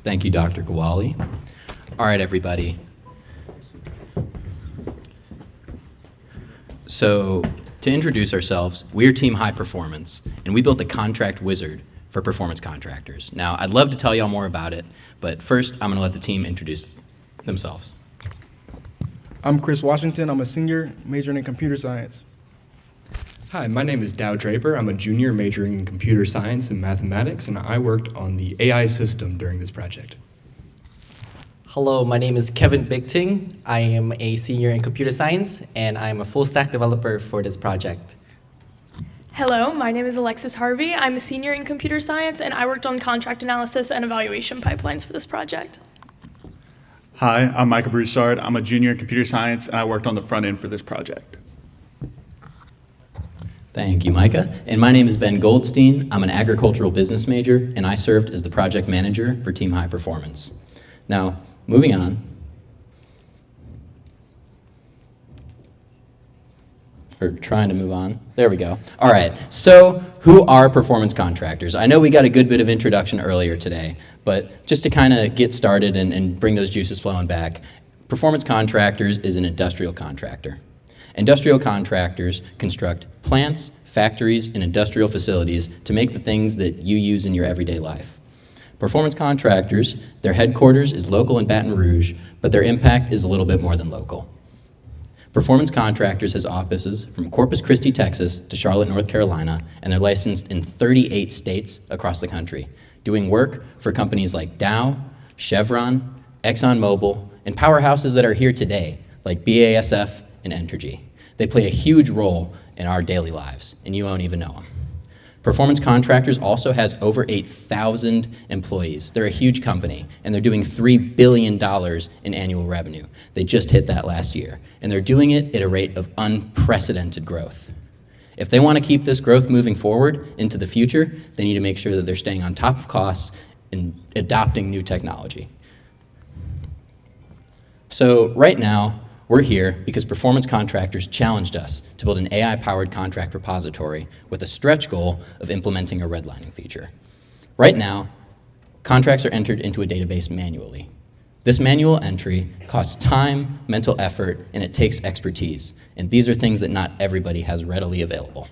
Thank you, Dr. Gawali. All right, everybody. So, to introduce ourselves, we're Team High Performance, and we built the contract wizard for performance contractors. Now, I'd love to tell y'all more about it, but first, I'm going to let the team introduce themselves. I'm Chris Washington. I'm a senior majoring in computer science. Hi, my name is Dow Draper. I'm a junior majoring in computer science and mathematics, and I worked on the AI system during this project. Hello, my name is Kevin Bigting. I am a senior in computer science, and I'm a full-stack developer for this project. Hello, my name is Alexis Harvey. I'm a senior in computer science, and I worked on contract analysis and evaluation pipelines for this project. Hi, I'm Micah Broussard. I'm a junior in computer science, and I worked on the front end for this project. Thank you, Micah. And my name is Ben Goldstein. I'm an agricultural business major, and I served as the project manager for Team High Performance. Now, moving on. Or trying to move on. There we go. All right, so who are performance contractors? I know we got a good bit of introduction earlier today, but just to kind of get started and bring those juices flowing back, performance contractors is an industrial contractor. Industrial contractors construct plants, factories, and industrial facilities to make the things that you use in your everyday life. Performance contractors, their headquarters is local in Baton Rouge, but their impact is a little bit more than local. Performance Contractors has offices from Corpus Christi, Texas to Charlotte, North Carolina, and they're licensed in 38 states across the country, doing work for companies like Dow, Chevron, ExxonMobil, and powerhouses that are here today, like BASF and Entergy. They play a huge role in our daily lives, and you won't even know them. Performance Contractors also has over 8,000 employees. They're a huge company, and they're doing $3 billion in annual revenue. They just hit that last year, and they're doing it at a rate of unprecedented growth. If they want to keep this growth moving forward into the future, they need to make sure that they're staying on top of costs and adopting new technology. So right now, we're here because Performance Contractors challenged us to build an AI-powered contract repository with a stretch goal of implementing a redlining feature. Right now, contracts are entered into a database manually. This manual entry costs time, mental effort, and it takes expertise. And these are things that not everybody has readily available.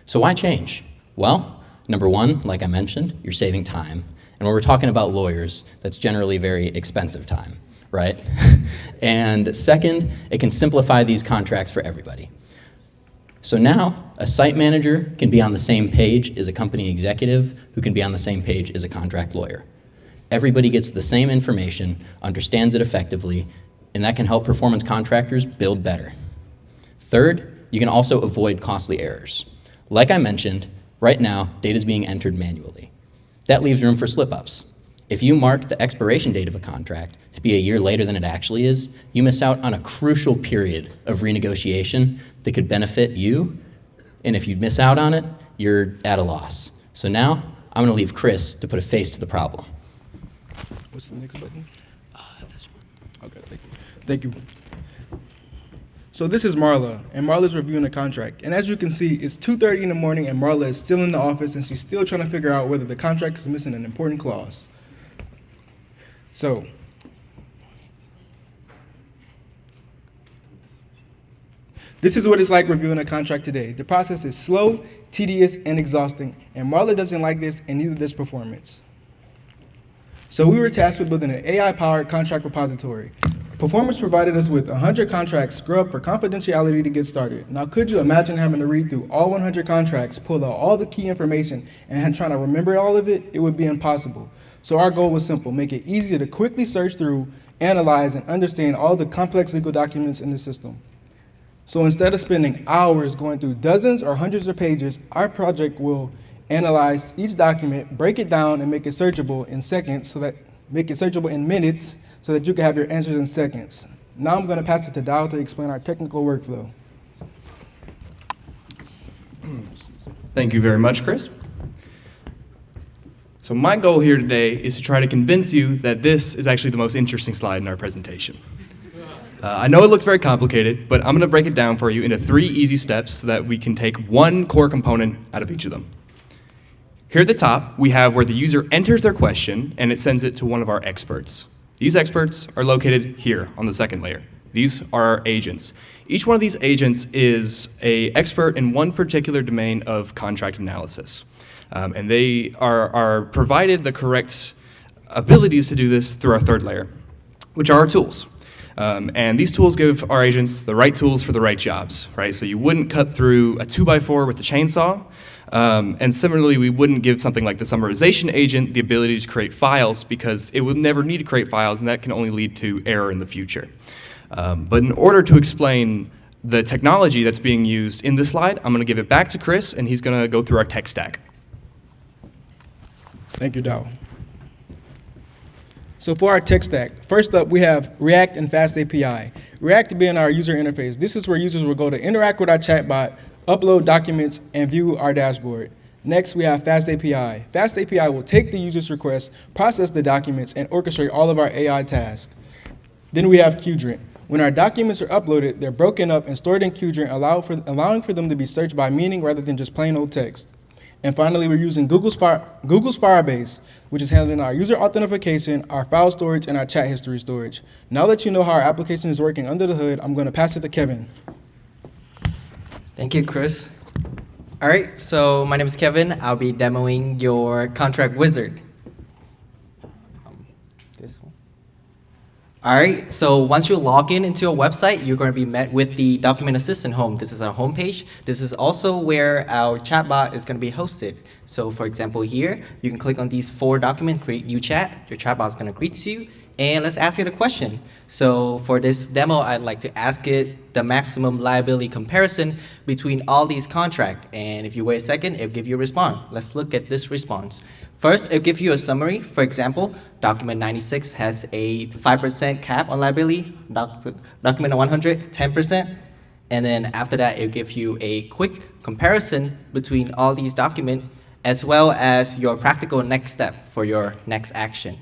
So why change? Well, number one, like I mentioned, you're saving time. And when we're talking about lawyers, that's generally very expensive time, right? And second, it can simplify these contracts for everybody. So now, a site manager can be on the same page as a company executive who can be on the same page as a contract lawyer. Everybody gets the same information, understands it effectively, and that can help performance contractors build better. Third, you can also avoid costly errors. Like I mentioned, right now, data is being entered manually. That leaves room for slip-ups. If you mark the expiration date of a contract to be a year later than it actually is, you miss out on a crucial period of renegotiation that could benefit you, and if you miss out on it, you're at a loss. So now, I'm gonna leave Chris to put a face to the problem. What's the next button? This one. Okay, thank you. Thank you. So this is Marla, and Marla's reviewing the contract. And as you can see, it's 2:30 in the morning, and Marla is still in the office, and she's still trying to figure out whether the contract is missing an important clause. So, this is what it's like reviewing a contract today. The process is slow, tedious, and exhausting, and Marla doesn't like this, and neither does Performance. So we were tasked with building an AI-powered contract repository. Performance provided us with 100 contracts scrubbed for confidentiality to get started. Now, could you imagine having to read through all 100 contracts, pull out all the key information, and trying to remember all of it? It would be impossible. So our goal was simple: make it easier to quickly search through, analyze, and understand all the complex legal documents in the system. So instead of spending hours going through dozens or hundreds of pages, our project will analyze each document, break it down, and make it searchable in minutes so that you can have your answers in seconds. Now I'm going to pass it to Dow to explain our technical workflow. Thank you very much, Chris. So my goal here today is to try to convince you that this is actually the most interesting slide in our presentation. I know it looks very complicated, but I'm going to break it down for you into 3 easy steps so that we can take one core component out of each of them. Here at the top, we have where the user enters their question and it sends it to one of our experts. These experts are located here on the second layer. These are our agents. Each one of these agents is an expert in one particular domain of contract analysis. And they are provided the correct abilities to do this through our third layer, which are our tools. And these tools give our agents the right tools for the right jobs, right? So you wouldn't cut through a 2x4 with a chainsaw. And similarly, we wouldn't give something like the summarization agent the ability to create files because it would never need to create files, and that can only lead to error in the future. But in order to explain the technology that's being used in this slide, I'm going to give it back to Chris, and he's going to go through our tech stack. Thank you, Dow. So for our tech stack, first up we have React and Fast API. React being our user interface. This is where users will go to interact with our chatbot, upload documents, and view our dashboard. Next, we have Fast API. Fast API will take the user's request, process the documents, and orchestrate all of our AI tasks. Then we have Qdrant. When our documents are uploaded, they're broken up and stored in Qdrant, allowing for them to be searched by meaning rather than just plain old text. And finally, we're using Google's Firebase, which is handling our user authentication, our file storage, and our chat history storage. Now that you know how our application is working under the hood, I'm going to pass it to Kevin. Thank you, Chris. All right, so my name is Kevin. I'll be demoing your contract wizard. This one. All right, so once you log into a website, you're going to be met with the Document Assistant home. This is our homepage. This is also where our chatbot is going to be hosted. So for example, here, you can click on these 4 documents, create new chat. Your chatbot is going to greet you, and let's ask it a question. So for this demo, I'd like to ask it the maximum liability comparison between all these contracts. And if you wait a second, it'll give you a response. Let's look at this response. First, it'll give you a summary. For example, document 96 has a 5% cap on liability, document 100, 10%. And then after that, it'll give you a quick comparison between all these documents, as well as your practical next step for your next action.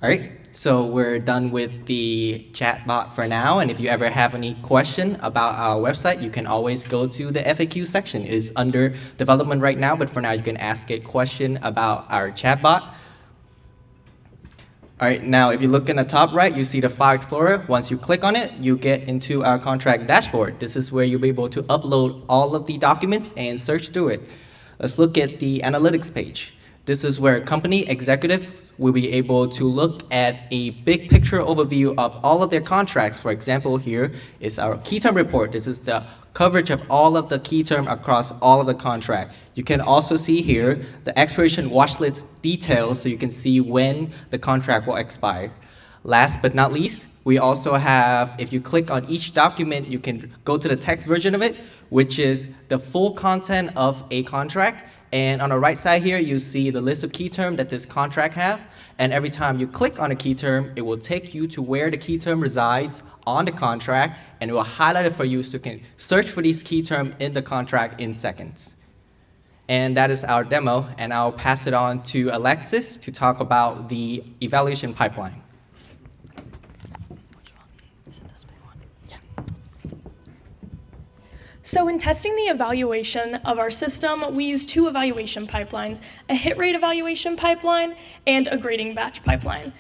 All right, so we're done with the chatbot for now, and if you ever have any question about our website, you can always go to the FAQ section. It is under development right now, but for now you can ask a question about our chatbot. All right, now if you look in the top right, you see the File Explorer. Once you click on it, you get into our contract dashboard. This is where you'll be able to upload all of the documents and search through it. Let's look at the analytics page. This is where company executive will be able to look at a big picture overview of all of their contracts. For example, here is our key term report. This is the coverage of all of the key term across all of the contract. You can also see here the expiration watch list details, so you can see when the contract will expire. Last but not least, we also have, if you click on each document, you can go to the text version of it, which is the full content of a contract. And on the right side here, you see the list of key terms that this contract have. And every time you click on a key term, it will take you to where the key term resides on the contract, and it will highlight it for you so you can search for these key terms in the contract in seconds. And that is our demo, and I'll pass it on to Alexis to talk about the evaluation pipeline. So in testing the evaluation of our system, we use 2 evaluation pipelines, a hit rate evaluation pipeline and a grading batch pipeline.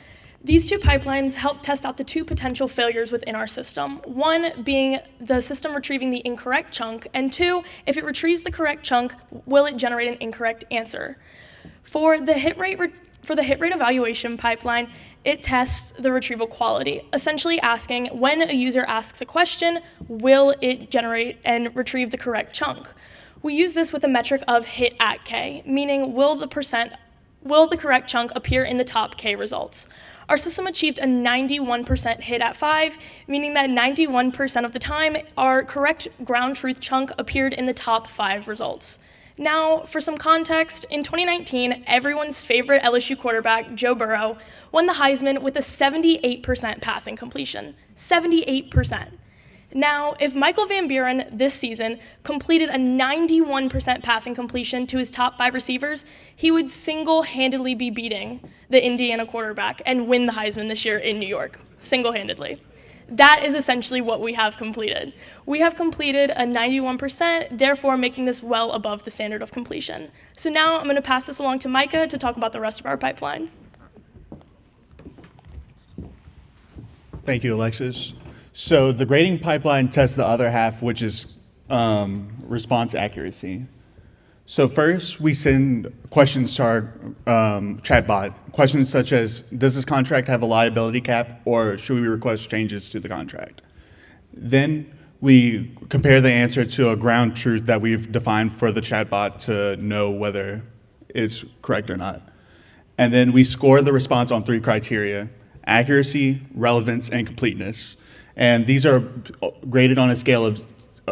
These 2 pipelines help test out the 2 potential failures within our system. 1 being the system retrieving the incorrect chunk, and 2, if it retrieves the correct chunk, will it generate an incorrect answer? For the hit rate evaluation pipeline, it tests the retrieval quality, essentially asking when a user asks a question, will it generate and retrieve the correct chunk? We use this with a metric of hit at K, meaning will the correct chunk appear in the top K results. Our system achieved a 91% hit at 5, meaning that 91% of the time, our correct ground truth chunk appeared in the top 5 results. Now, for some context, in 2019, everyone's favorite LSU quarterback, Joe Burrow, won the Heisman with a 78% passing completion. 78%. Now, if Michael Van Buren this season completed a 91% passing completion to his top 5 receivers, he would single-handedly be beating the Indiana quarterback and win the Heisman this year in New York, single-handedly. That is essentially what we have completed. We have completed a 91%, therefore making this well above the standard of completion. So now I'm going to pass this along to Micah to talk about the rest of our pipeline. Thank you, Alexis. So the grading pipeline tests the other half, which is response accuracy. So first, we send questions to our chatbot. Questions such as, does this contract have a liability cap, or should we request changes to the contract? Then we compare the answer to a ground truth that we've defined for the chatbot to know whether it's correct or not. And then we score the response on 3 criteria: accuracy, relevance, and completeness. And these are graded on a scale of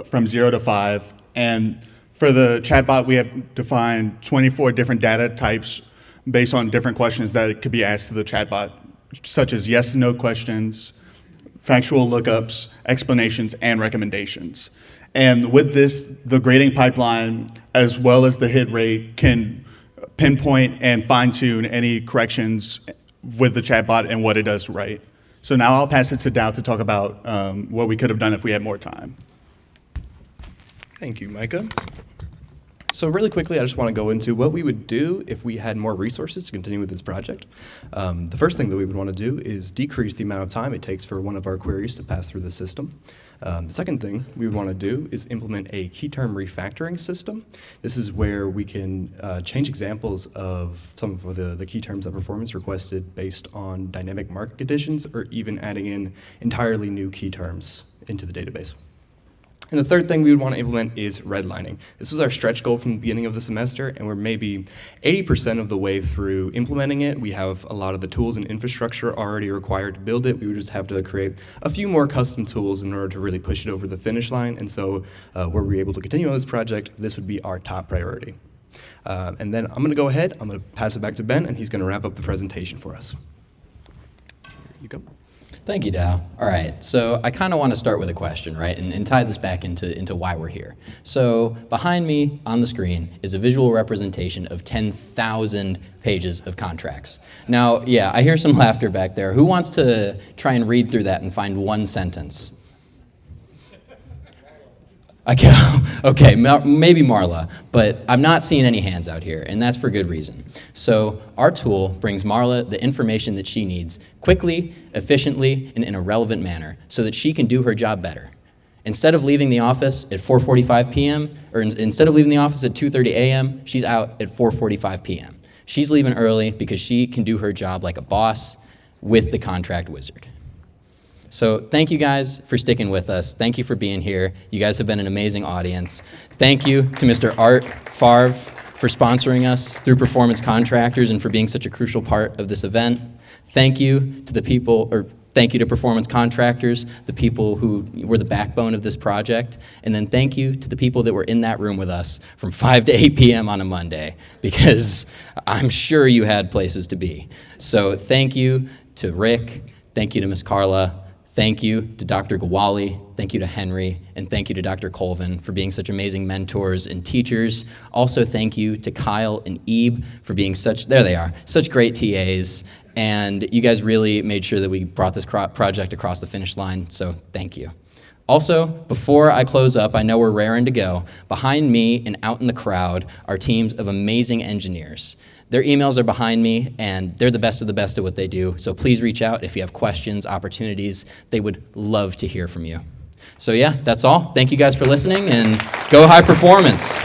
from 0 to 5. And for the chatbot, we have defined 24 different data types based on different questions that could be asked to the chatbot, such as yes and no questions, factual lookups, explanations, and recommendations. And with this, the grading pipeline, as well as the hit rate, can pinpoint and fine-tune any corrections with the chatbot and what it does right. So now I'll pass it to Dow to talk about what we could have done if we had more time. Thank you, Micah. So really quickly, I just want to go into what we would do if we had more resources to continue with this project. The first thing that we would want to do is decrease the amount of time it takes for one of our queries to pass through the system. The second thing we would want to do is implement a key term refactoring system. This is where we can change examples of some of the key terms that performance requested based on dynamic market conditions, or even adding in entirely new key terms into the database. And the third thing we would want to implement is redlining. This was our stretch goal from the beginning of the semester, and we're maybe 80% of the way through implementing it. We have a lot of the tools and infrastructure already required to build it. We would just have to create a few more custom tools in order to really push it over the finish line. And so were we able to continue on this project, this would be our top priority. And then I'm going to go ahead, I'm going to pass it back to Ben, and he's going to wrap up the presentation for us. Here you go. Thank you, Dow. All right, so I kind of want to start with a question, right, and tie this back into why we're here. So behind me on the screen is a visual representation of 10,000 pages of contracts. Now, yeah, I hear some laughter back there. Who wants to try and read through that and find one sentence? Okay, maybe Marla, but I'm not seeing any hands out here, and that's for good reason. So our tool brings Marla the information that she needs quickly, efficiently, and in a relevant manner so that she can do her job better. Instead of leaving the office at 4:45 p.m., or instead of leaving the office at 2:30 a.m., she's out at 4:45 p.m. She's leaving early because she can do her job like a boss with the contract wizard. So thank you guys for sticking with us. Thank you for being here. You guys have been an amazing audience. Thank you to Mr. Art Favre for sponsoring us through Performance Contractors and for being such a crucial part of this event. Thank you to the people, or thank you to Performance Contractors, the people who were the backbone of this project. And then thank you to the people that were in that room with us from 5 to 8 p.m. on a Monday, because I'm sure you had places to be. So thank you to Rick. Thank you to Ms. Carla. Thank you to Dr. Gawali, thank you to Henry, and thank you to Dr. Colvin for being such amazing mentors and teachers. Also, thank you to Kyle and Ebe for being such great TAs. And you guys really made sure that we brought this project across the finish line, so thank you. Also, before I close up, I know we're raring to go. Behind me and out in the crowd are teams of amazing engineers. Their emails are behind me, and they're the best of the best at what they do. So please reach out if you have questions, opportunities. They would love to hear from you. So yeah, that's all. Thank you guys for listening, and go high performance.